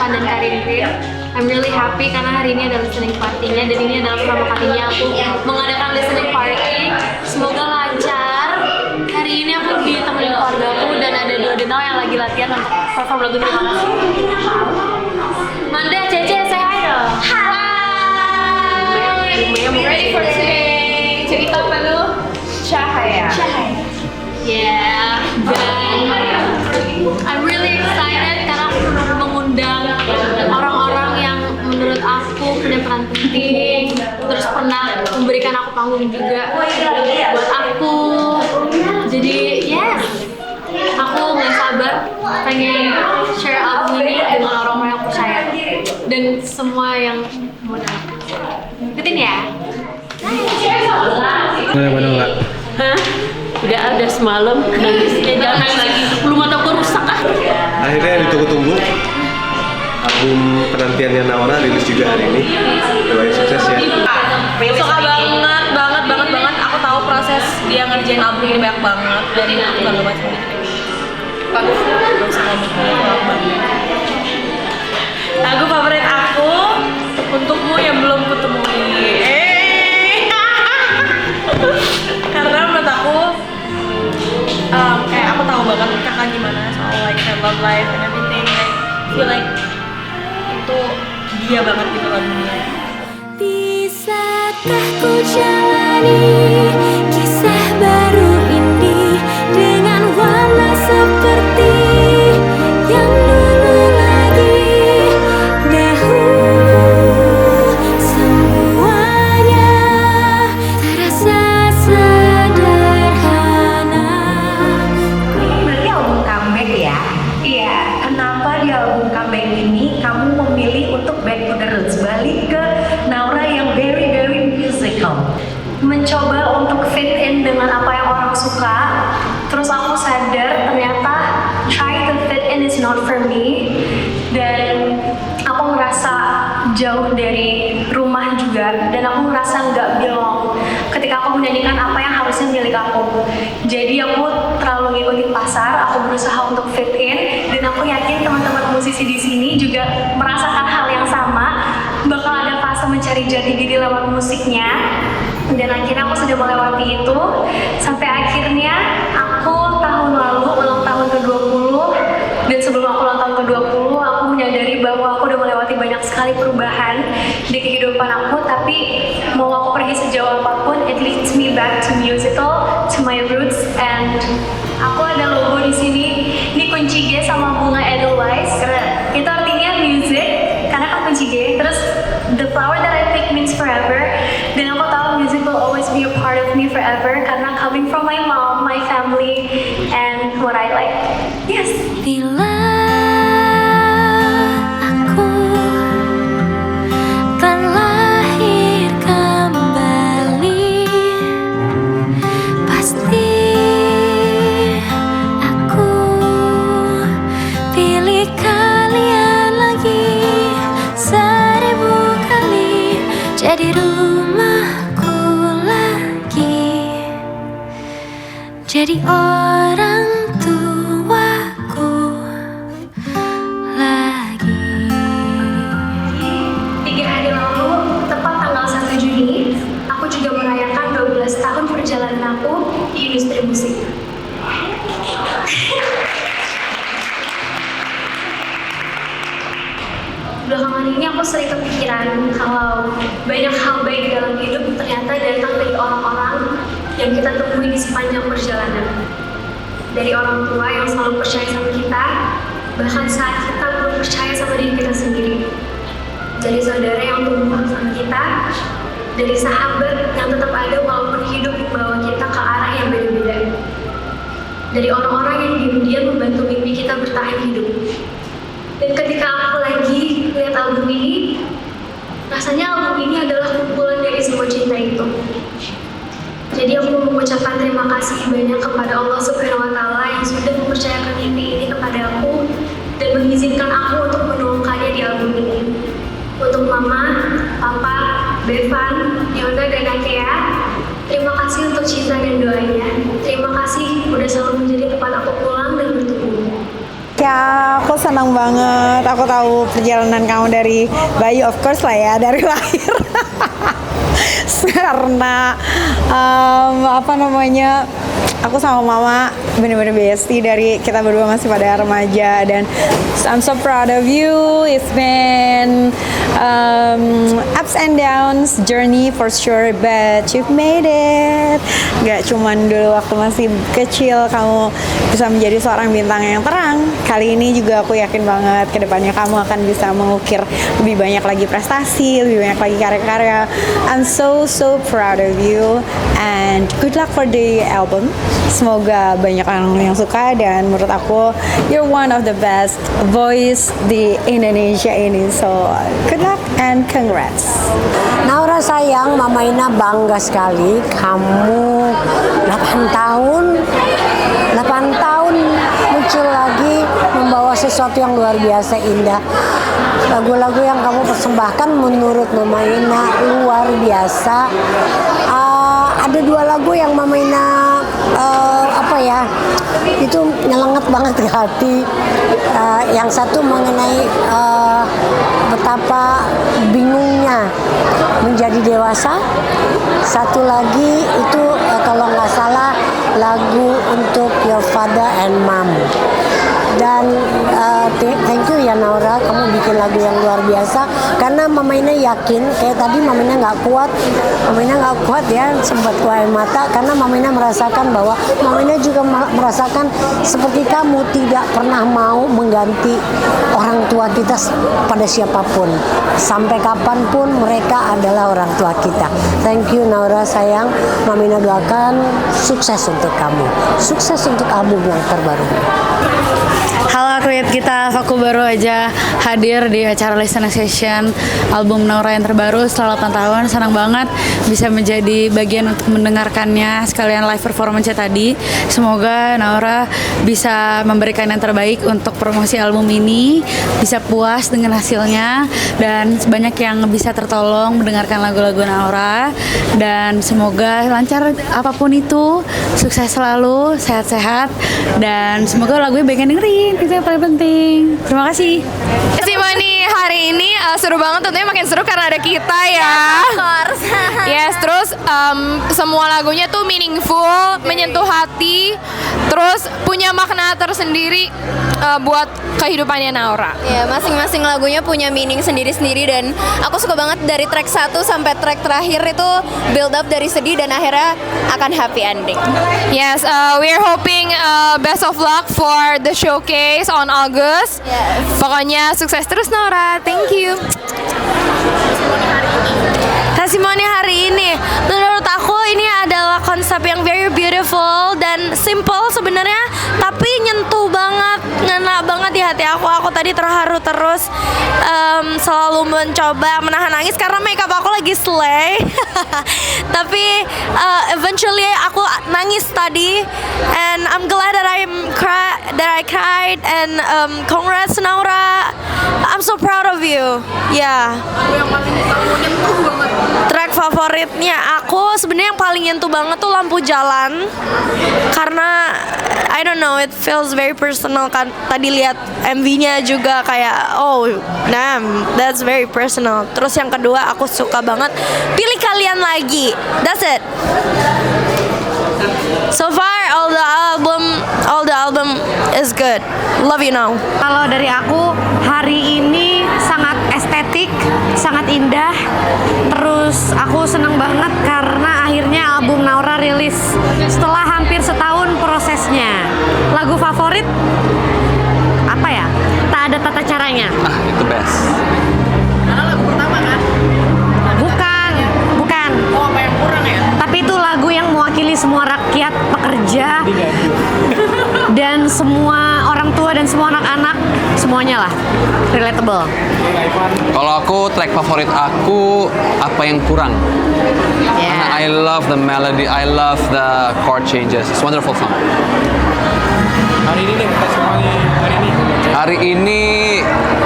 Evan dan Karin Green. I'm really happy karena hari ini adalah listening party-nya dan ini adalah pertama kalinya aku mengadakan listening party. Semoga lancar. Hari ini aku ditemenin keluarga aku dan ada dua denau yang lagi latihan untuk perform lagu terima kasih. Manda, Cece, say hi dong. Hi. Ready for today? Cerita apa lu? Cahaya. Yeah, dan I'm really excited karena aku mengundang orang-orang yang menurut aku punya peran penting, terus pernah memberikan aku panggung juga buat aku. Jadi yes, aku nggak sabar pengen share album ini dengan orang-orang yang percaya dan semua yang modal. Ikutin ya. Mana enggak? Hah? Udah semalam nangisnya jangan lagi. Belum mata gua rusak ah. Akhirnya ditunggu-tunggu album penantiannya Naura rilis juga hari ini. Doain sukses ya. Suka banget. Aku tahu proses dia ngerjain album ini banyak banget dan aku bangga banget sama dia. Bagus. Lagu favorit aku untukmu yang belum kutemui. Karena menurut aku kayak aku tahu banget kakak gimana soal like her love life and everything. Like feel like itu dia banget gitu lagunya. Bisakah ku jalani kisah baru ini dengan warna seperti yang dulu lagi? Dahulu semuanya terasa sederhana. Berarti album comeback ya? Iya. Kenapa di album comeback ini kamu memilih untuk back to the roots, balik ke Naura yang very musical? Mencoba untuk fit in dengan apa yang orang suka, terus aku sadar ternyata try to fit in is not for me, dan aku ngerasa jauh dari rumah juga, dan aku ngerasa nggak belong ketika aku menyanyikan apa yang harusnya milik aku. Jadi aku terlalu ngikutin pasar, aku berusaha untuk fit in, dan aku yakin teman-teman musisi di sini juga merasakan hal yang sama, bakal ada fase mencari jati diri lewat musiknya. Dan akhirnya aku sudah melewati itu sampai akhirnya aku tahun lalu ulang tahun ke-20, dan sebelum aku ulang tahun ke-20 aku menyadari bahwa aku udah melewati banyak sekali perubahan di kehidupan aku, tapi mau aku pergi sejauh apapun it leads me back to musical, to my roots. And aku ada logo di sini, ini kunci G sama bunga Edelweiss. Itu artinya music karena kan kunci G, terus the flower that I pick means forever, dan aku tahu music will always be a part of me forever karena coming from my mom, my family, and what I like. Yes. Bila aku terlahir kembali, pasti aku pilih kalian lagi 1000 kali jadi rumahku lagi, jadi orang tuaku lagi. 3 hari lalu, tepat tanggal 1 Juni, aku juga merayakan 12 tahun perjalanan aku di industri musik. Belakangan ini aku sering kepikiran kalau banyak hal baik dalam hidup ternyata datang dari orang-orang yang kita temui di sepanjang perjalanan. Dari orang tua yang selalu percaya sama kita, bahkan saat kita belum percaya sama diri kita sendiri. Dari saudara yang tumbuh sama kita, dari sahabat yang tetap ada walaupun hidup membawa kita ke arah yang beda-beda. Dari orang-orang yang diam-diam membantu mimpi kita bertahan hidup. Dan ketika aku lagi lihat album ini, rasanya album ini adalah kumpulan dari semua cinta itu. Jadi aku mau mengucapkan terima kasih banyak kepada Allah Subhanahu wa Ta'ala yang sudah mempercayakan mimpi ini kepada aku dan mengizinkan aku untuk menuangkannya di album ini. Untuk Mama, Papa, Bevan, Yona, dan Akea, terima kasih untuk cinta dan doanya. Terima kasih udah selalu menjadi tempat aku pulang dan bertumbuh. Ya, aku senang banget. Aku tahu perjalanan kamu dari bayi, of course lah ya, dari lahir. Karena apa namanya, aku sama mama bener-bener bestie dari kita berdua masih pada remaja, dan I'm so proud of you. It's been ups and downs journey for sure, but you've made it. Gak cuman dulu waktu masih kecil kamu bisa menjadi seorang bintang yang terang. Kali ini juga aku yakin banget kedepannya kamu akan bisa mengukir lebih banyak lagi prestasi, lebih banyak lagi karya-karya. I'm so proud of you, and good luck for the album. Semoga banyak orang yang suka, dan menurut aku you're one of the best voice di Indonesia ini. So good luck and congrats. Naura sayang, Mama Ina bangga sekali kamu 8 tahun muncul lagi membawa sesuatu yang luar biasa indah. Lagu-lagu yang kamu persembahkan menurut Mama Ina luar biasa. Ada 2 lagu yang Mama Ina itu nyelenget banget di hati. Yang satu mengenai betapa bingungnya menjadi dewasa. Satu lagi itu kalau nggak salah lagu untuk Your Father and Mom. Dan thank you ya Naura, kamu bikin lagu yang luar biasa. Karena Mama Ina yakin, kayak tadi Mama Ina nggak kuat ya, sempat keluar air mata karena Mama Ina merasakan bahwa Mama Ina juga merasakan seperti kamu tidak pernah mau mengganti orang tua kita pada siapapun. Sampai kapanpun mereka adalah orang tua kita. Thank you Naura sayang, Mama Ina doakan sukses untuk kamu, sukses untuk album yang terbaru. Halo Create kita, aku baru aja hadir di acara listening session album Naura yang terbaru setelah 8 tahun. Senang banget bisa menjadi bagian untuk mendengarkannya sekalian live performance tadi. Semoga Naura bisa memberikan yang terbaik untuk promosi album ini, bisa puas dengan hasilnya, dan banyak yang bisa tertolong mendengarkan lagu-lagu Naura. Dan semoga lancar apapun itu, sukses selalu, sehat-sehat, dan semoga lagunya banyak yang dengerin. Itu yang paling penting. Terima kasih. Testimoni hari ini seru banget, tentunya makin seru karena ada kita ya. Yes, terus semua lagunya tuh meaningful, menyentuh hati, terus punya makna tersendiri buat kehidupannya Naura. Ya, masing-masing lagunya punya meaning sendiri-sendiri, dan aku suka banget dari track 1 sampai track terakhir itu build up dari sedih dan akhirnya akan happy ending. Yes, we're hoping best of luck for the showcase on August. Yes. Pokoknya sukses terus Naura, thank you. Testimoni hari ini, menurut aku ini adalah konsep yang very beautiful dan simple sebenarnya, tapi nyentuh banget, ngena banget di hati aku. Aku tadi terharu terus, selalu mencoba menahan nangis karena makeup aku lagi slay. Tapi eventually aku nangis tadi, and I'm glad that I cried, and congrats Naura. I'm so proud of you. Ya. Track favoritnya aku sebenarnya yang paling nyentuh banget tuh Lampu Jalan, karena I don't know, it feels very personal kan. Tadi lihat MV-nya juga kayak damn, that's very personal. Terus yang kedua aku suka banget Pilih Kalian Lagi. That's it. So far all the album is good. Love you now. Kalau dari aku, hari ini sangat estetik, sangat indah. Terus aku seneng banget karena akhirnya album Naura rilis setelah hampir setahun prosesnya. Lagu favorit apa ya? Tak Ada Tata Caranya. Itu best. Karena lagu pertama kan? Bukan. Oh, apa yang kurang ya? Tapi itu lagu yang mewakili semua rakyat pekerja dan semua orang tua dan semua anak-anak, semuanya lah relatable. Kalau aku, track favorit aku Apa Yang Kurang. Karena I love the melody, I love the chord changes. It's a wonderful song. Hari ini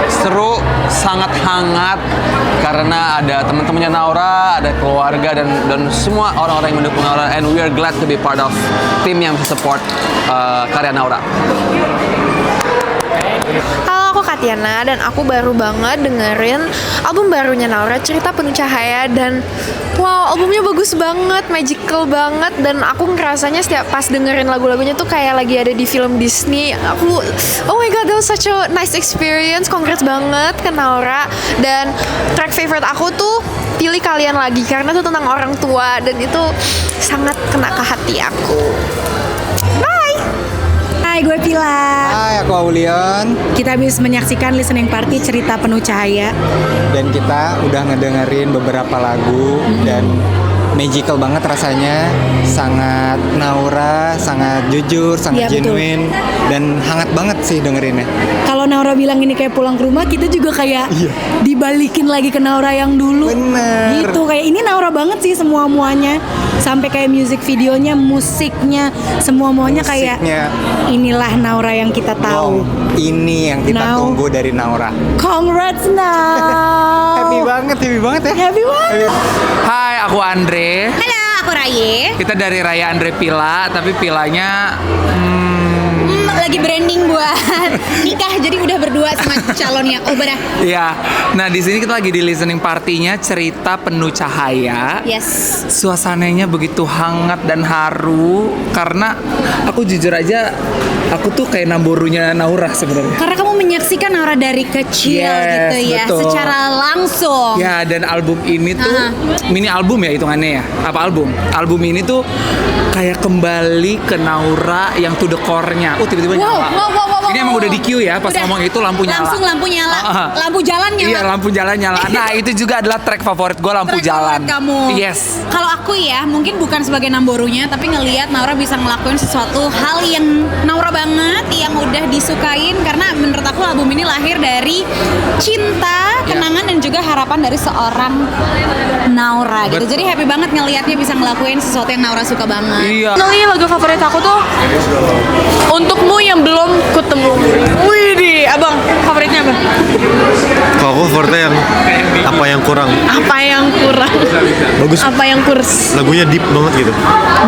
seru, sangat hangat karena ada teman-temannya Naura, ada keluarga dan semua orang-orang yang mendukung Naura, and we are glad to be part of tim yang support karya Naura. Halo, aku Kak Tatiana dan aku baru banget dengerin album barunya Naura, Cerita Penuh Cahaya, dan wow, albumnya bagus banget, magical banget, dan aku ngerasanya setiap pas dengerin lagu-lagunya tuh kayak lagi ada di film Disney. Aku oh my god, that was such a nice experience. Congrats banget ke Naura. Dan track favorite aku tuh Pilih Kalian Lagi karena itu tentang orang tua dan itu sangat kena ke hati aku. Bye. Hai, gue Pila. Hai, aku Aulion. Kita habis menyaksikan listening party Cerita Penuh Cahaya. Dan kita udah ngedengerin beberapa lagu dan magical banget rasanya. Sangat Naura, sangat jujur, sangat genuine, dan hangat banget sih dengerinnya. Kalau Naura bilang ini kayak pulang ke rumah, kita juga kayak dibalikin lagi ke Naura yang dulu. Bener. Gitu, kayak ini Naura banget sih semua-muanya. Sampai kayak music videonya, musiknya, semua-muanya kayak inilah Naura yang kita tahu. Ini yang kita tunggu dari Naura. Congrats now. Happy banget ya. Happy banget. Hai, aku Andre. Halo, aku Raye. Kita dari Raya Andre Pila, tapi Pilanya Lagi branding buat nikah, jadi udah berdua sama calonnya. Oh, benar. Iya. Nah, di sini kita lagi di listening partinya Cerita Penuh Cahaya. Yes. Suasananya begitu hangat dan haru karena aku jujur aja aku tuh kayak namborunya Naura sebenarnya. Karena kamu menyaksikan Naura dari kecil gitu ya, betul. secara langsung. Ya, dan album ini tuh mini album ya hitungannya ya. Apa album? Album ini tuh kayak kembali ke Naura yang to the core-nya. Oh, tiba-tiba nyala. Ini emang udah di cue ya, pas ngomong itu lampu nyala. Langsung lampu nyala, lampu jalan nyala. Iya, lampu jalan nyala. Nah, itu juga adalah track favorit gue, lampu jalan. Kamu. Yes. Kalau aku ya, mungkin bukan sebagai namborunya, tapi ngelihat Naura bisa ngelakuin sesuatu hal yang Naura banget, yang udah disukain, karena menurut aku album ini lahir dari cinta, kenangan, dan juga harapan dari seorang Naura gitu. Jadi happy banget ngelihatnya bisa ngelakuin sesuatu yang Naura suka banget. Iya. Ini lagu favorit aku tuh Untukmu Yang Belum Kutemu. Wih di, abang favoritnya apa? Kalau aku favoritnya yang apa yang kurang. Apa yang kurang? Bagus. Apa yang kurs? Lagunya deep banget gitu.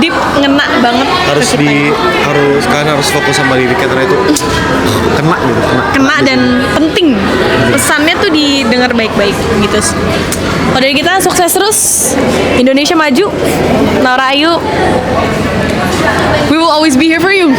Deep, ngena banget. Harus fokus sama liriknya karena itu kena gitu. Kena dan penting. Pesannya tuh didengar baik-baik gitu. Kalau dari kita sukses terus, Indonesia maju, Naura Ayu, we will always be here for you.